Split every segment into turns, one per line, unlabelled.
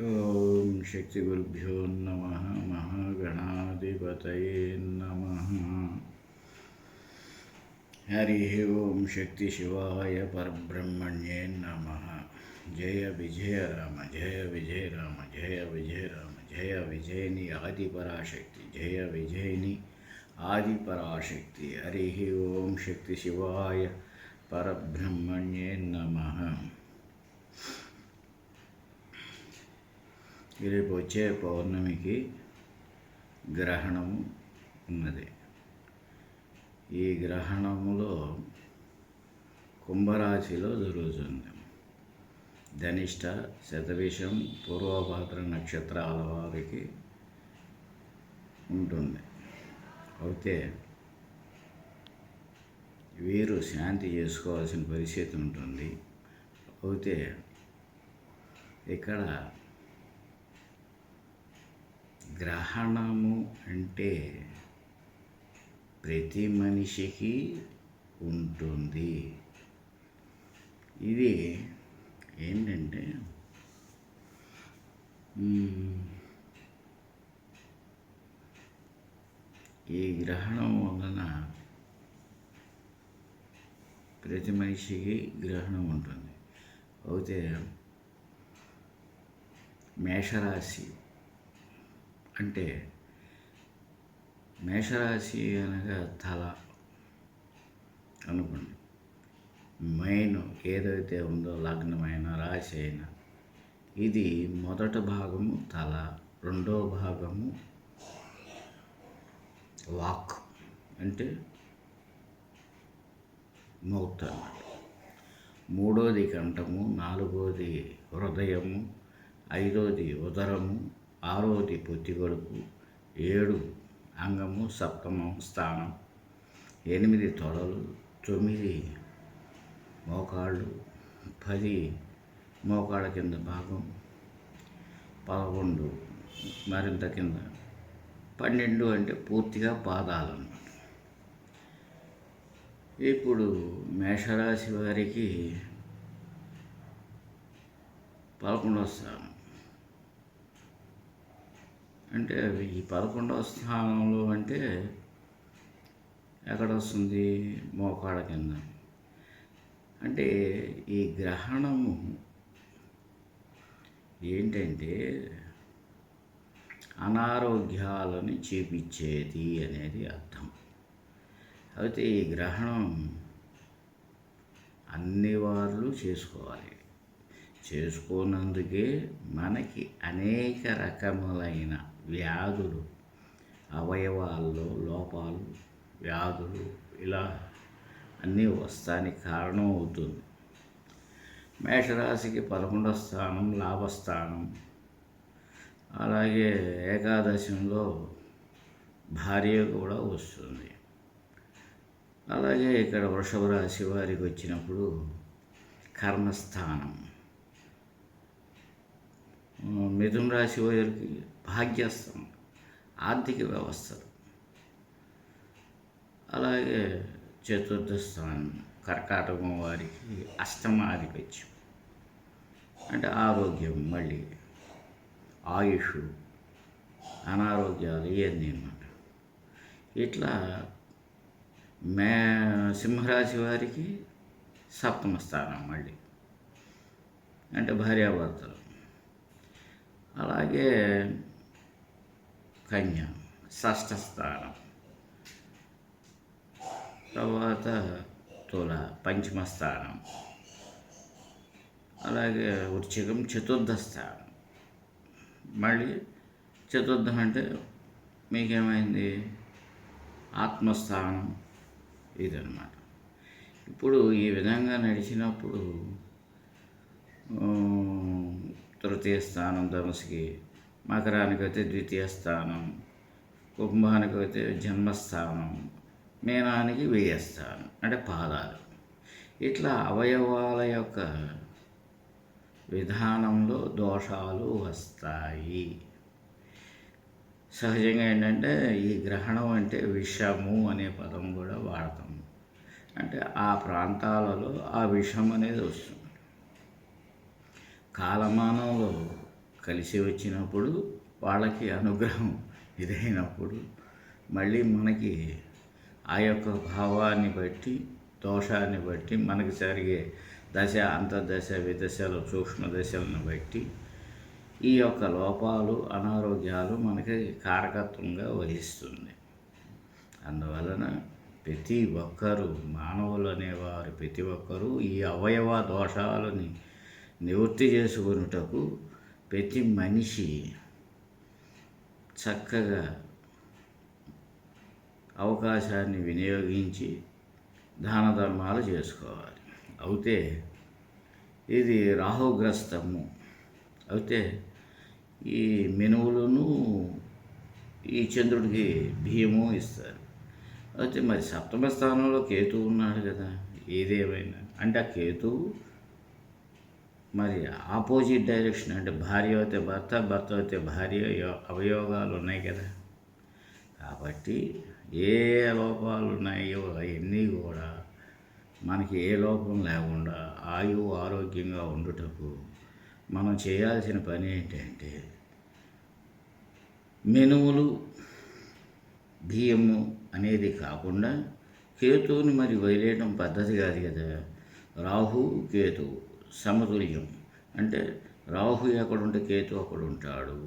ఓం శక్తి గురుభ్యో నమః. మహాగణాధిపతయే నమః. హరి ఓం శక్తి శివాయ పరబ్రహ్మణ్యే నమః. జయ విజయ రామ జయ విజయ రామ జయ విజయ రామ జయ విజయని ఆదిపరాశక్తి జయ విజయని ఆదిపరాశక్తి. హరి ఓం శక్తి శివాయ పరబ్రహ్మణ్యే నమః. రేపు వచ్చే పౌర్ణమికి గ్రహణము ఉన్నది. ఈ గ్రహణములో కుంభరాశిలో జరుగుతుంది. ధనిష్ట, శతభిషం, పూర్వభాద్ర నక్షత్రాల వారికి ఉంటుంది. అయితే వీరు శాంతి చేసుకోవాల్సిన పరిస్థితి ఉంటుంది. అయితే ఇక్కడ గ్రహణము అంటే ప్రతి మనిషికి ఉంటుంది. ఇది ఏంటంటే ఈ గ్రహణం వలన ప్రతి మనిషికి గ్రహణం ఉంటుంది. అయితే మేషరాశి అంటే మేషరాశి అనగా తల అనుకోండి. మైన్ ఏదైతే ఉందో లగ్నమైన రాశి అయినా ఇది మొదటి భాగము తల, రెండో భాగము వాక్ అంటే మౌత్ అన్నమాట, మూడోది కంఠము, నాలుగోది హృదయము, ఐదోది ఉదరము, ఆరోది పొత్తికడుపు, 7 అంగము, సప్తమం స్థానం, 8 తొడలు, 9 మోకాళ్ళు, 10 మోకాళ్ళ కింద భాగం, 11 మరింత కింద, 12 అంటే పూర్తిగా పాదాలు అన్నమాట. ఇప్పుడు మేషరాశి వారికి 11వ స్థానం అంటే ఈ 11వ స్థానంలో అంటే ఎక్కడ వస్తుంది? మోకాళ్ళ కింద. అంటే ఈ గ్రహణము ఏంటంటే అనారోగ్యాలను చూపించేది అనేది అర్థం. అయితే ఈ గ్రహణం అన్ని వారు చేసుకోవాలి. చేసుకోనందుకే మనకి అనేక రకములైన వ్యాధులు, అవయవాల్లో లోపాలు, వ్యాధులు ఇలా అన్నీ వస్తానికి కారణం అవుతుంది. మేషరాశికి 11వ స్థానం లాభస్థానం. అలాగే ఏకాదశంలో భార్య కూడా వస్తుంది. అలాగే ఇక్కడ వృషభ రాశి వారికి వచ్చినప్పుడు కర్మస్థానం. మిథున రాశి వారికి భాగ్యస్థానం, ఆర్థిక వ్యవస్థలు. అలాగే చతుర్థ స్థానం కర్కాటకం వారికి అష్టమాధిపత్యం అంటే ఆరోగ్యం, మళ్ళీ ఆయుష్, అనారోగ్యాలు ఇవన్నీ అన్నమాట. ఇట్లా సింహరాశి వారికి సప్తమ స్థానం మళ్ళీ అంటే భార్యాభర్తలు. అలాగే కన్య షష్ఠ స్థానం, తర్వాత తుల పంచమ స్థానం, అలాగే వృశ్చికం చతుర్థ స్థానం. మళ్ళీ చతుర్థం అంటే మీకేమైంది? ఆత్మస్థానం ఇదన్నమాట. ఇప్పుడు ఈ విధంగా నడిచినప్పుడు తృతీయ స్థానం ధనుసుకి, మకరానికి అయితే ద్వితీయ స్థానం, కుంభానికి అయితే జన్మస్థానం, మీనానికి వ్యయస్థానం అంటే పాదాలు. ఇట్లా అవయవాల యొక్క విధానంలో దోషాలు వస్తాయి. సహజంగా ఏంటంటే ఈ గ్రహణం అంటే విషము అనే పదం కూడా వాడతాం. అంటే ఆ ప్రాంతాలలో ఆ విషం అనేది వస్తుంది. కాలమానంలో కలిసి వచ్చినప్పుడు వాళ్ళకి అనుగ్రహం ఇదైనప్పుడు మళ్ళీ మనకి ఆ యొక్క భావాన్ని బట్టి దోషాన్ని బట్టి మనకి జరిగే దశ అంతర్దశ విదశలు సూక్ష్మ దశలను బట్టి ఈ యొక్క లోపాలు అనారోగ్యాలు మనకి కారకత్వంగా వహిస్తుంది. అందువలన ప్రతి ఒక్కరూ మానవులు అనేవారు ప్రతి ఒక్కరూ ఈ అవయవ దోషాలని నివృత్తి చేసుకొనుటకు ప్రతి మనిషి చక్కగా అవకాశాన్ని వినియోగించి దాన ధర్మాలు చేసుకోవాలి. అయితే ఇది రాహుగ్రస్తము. అయితే ఈ మినువులను ఈ చంద్రుడికి బియ్యము ఇస్తారు. అయితే మరి సప్తమ స్థానంలో కేతువు ఉన్నాడు కదా. ఏదేమైనా అంటే ఆ కేతువు మరి ఆపోజిట్ డైరెక్షన్, అంటే భార్య అయితే భర్త, భర్త అయితే భార్య అవయోగాలు ఉన్నాయి కదా. కాబట్టి ఏ లోపాలు ఉన్నాయో అవన్నీ కూడా మనకి ఏ లోపం లేకుండా ఆయువు ఆరోగ్యంగా ఉండుటకు మనం చేయాల్సిన పని ఏంటంటే మినుములు బియ్యము అనేది కాకుండా కేతువుని మరి వదిలేయడం పద్ధతి కాదు కదా. రాహు కేతువు సమతుల్యం, అంటే రాహు ఎక్కడుంటే కేతు అక్కడ ఉంటాడు.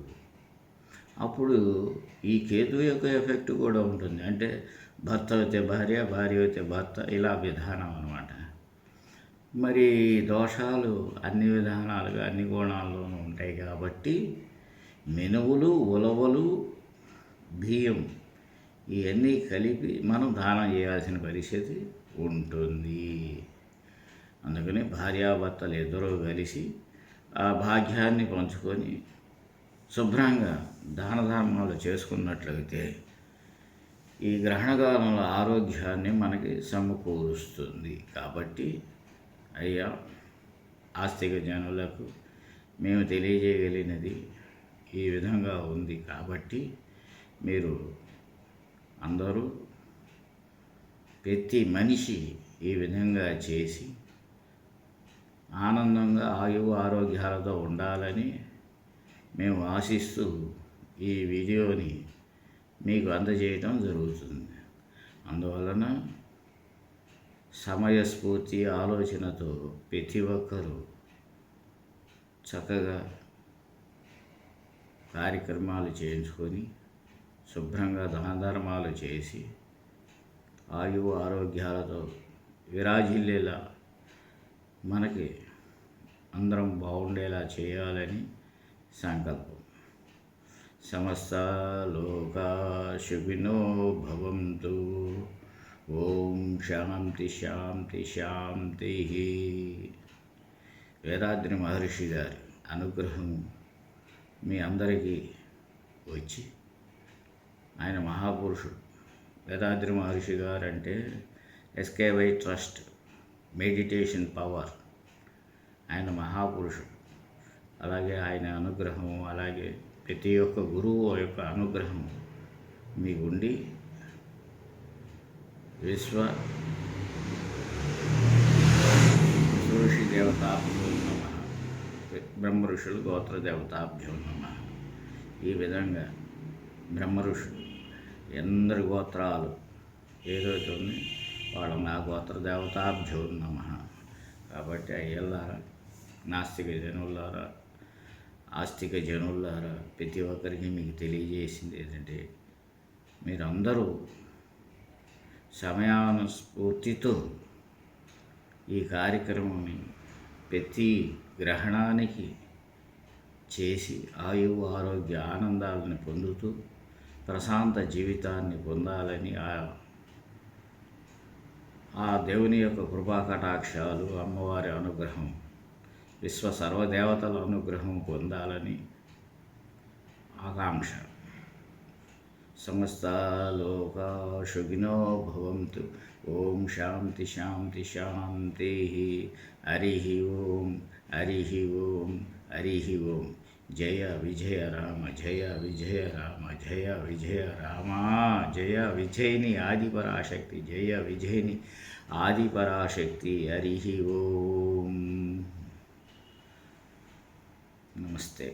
అప్పుడు ఈ కేతువు యొక్క ఎఫెక్ట్ కూడా ఉంటుంది. అంటే భర్త అయితే భార్య, భార్య అయితే భర్త, ఇలా విధానం అన్నమాట. మరి దోషాలు అన్ని విధానాలుగా అన్ని కోణాల్లోనూ ఉంటాయి కాబట్టి మినువులు, ఉలవలు, బియ్యం ఇవన్నీ కలిపి మనం దానం చేయాల్సిన పరిస్థితి ఉంటుంది. అందుకని భార్యాభర్తలు ఇద్దరూ కలిసి ఆ భాగ్యాన్ని పంచుకొని శుభ్రంగా దాన ధర్మాలు చేసుకున్నట్లయితే ఈ గ్రహణకాలంలో ఆరోగ్యాన్ని మనకి సమకూరుస్తుంది. కాబట్టి అయ్యా, ఆస్తిక జనులకు మేము తెలియజేయగలిగినది ఈ విధంగా ఉంది. కాబట్టి మీరు అందరూ ప్రతి మనిషి ఈ విధంగా చేసి ఆనందంగా ఆయువు ఆరోగ్యాలతో ఉండాలని మేము ఆశిస్తూ ఈ వీడియోని మీకు అందజేయటం జరుగుతుంది. అందువలన సమయస్ఫూర్తి ఆలోచనతో ప్రతి ఒక్కరూ చక్కగా కార్యక్రమాలు చేయించుకొని శుభ్రంగా దాన ధర్మాలు చేసి ఆయువు ఆరోగ్యాలతో విరాజిల్లేలా మనకి అందరం బాగుండేలా చేయాలని సంకల్పం. సమస్త లోకా సుఖినో భవంతు. ఓం శాంతి శాంతి శాంతి. వేదాద్రి మహర్షి గారి అనుగ్రహం మీ అందరికీ వచ్చి, ఆయన మహాపురుషుడు. వేదాద్రి మహర్షి గారు అంటే ఎస్కేవై ట్రస్ట్ మెడిటేషన్ పవర్, ఆయన మహాపురుషుడు. అలాగే ఆయన అనుగ్రహం, అలాగే ప్రతి ఒక్క గురువు యొక్క అనుగ్రహం మీకుండి విశ్వ ఋషి దేవతాభ్యో నమః, బ్రహ్మ ఋషులు గోత్ర దేవతాభ్యో నమః. ఈ విధంగా బ్రహ్మ ఋషులు ఎందరి గోత్రాలు ఏదైతే ఉంది వాళ్ళ నా గోత్ర దేవతాభ్యో నమః. కాబట్టి అయ్యల్లారా, నాస్తిక జనులారా, ఆస్తిక జనులారా, ప్రతి ఒక్కరికి మీకు తెలియజేసింది ఏంటంటే మీరందరూ సమయానుస్ఫూర్తితో ఈ కార్యక్రమాన్ని ప్రతి గ్రహణానికి చేసి ఆయువు ఆరోగ్య ఆనందాలను పొందుతూ ప్రశాంత జీవితాన్ని పొందాలని ఆ దేవుని యొక్క కృపా కటాక్షాలు, అమ్మవారి అనుగ్రహం, విశ్వ సర్వదేవతల అనుగ్రహం పొందాలని ఆకాంక్ష. సమస్త లోకా సుఖినో భవంతు. ఓం శాంతి శాంతి శాంతి. హరి ఓం, హరి ఓం, హరి ఓం. జయ విజయ రామ, జయ విజయ రామ, జయ విజయ రామ. జయ విజయిని ఆదిపరాశక్తి, జయ విజయిని ఆదిపరాశక్తి. హరి ఓం. నమస్తే.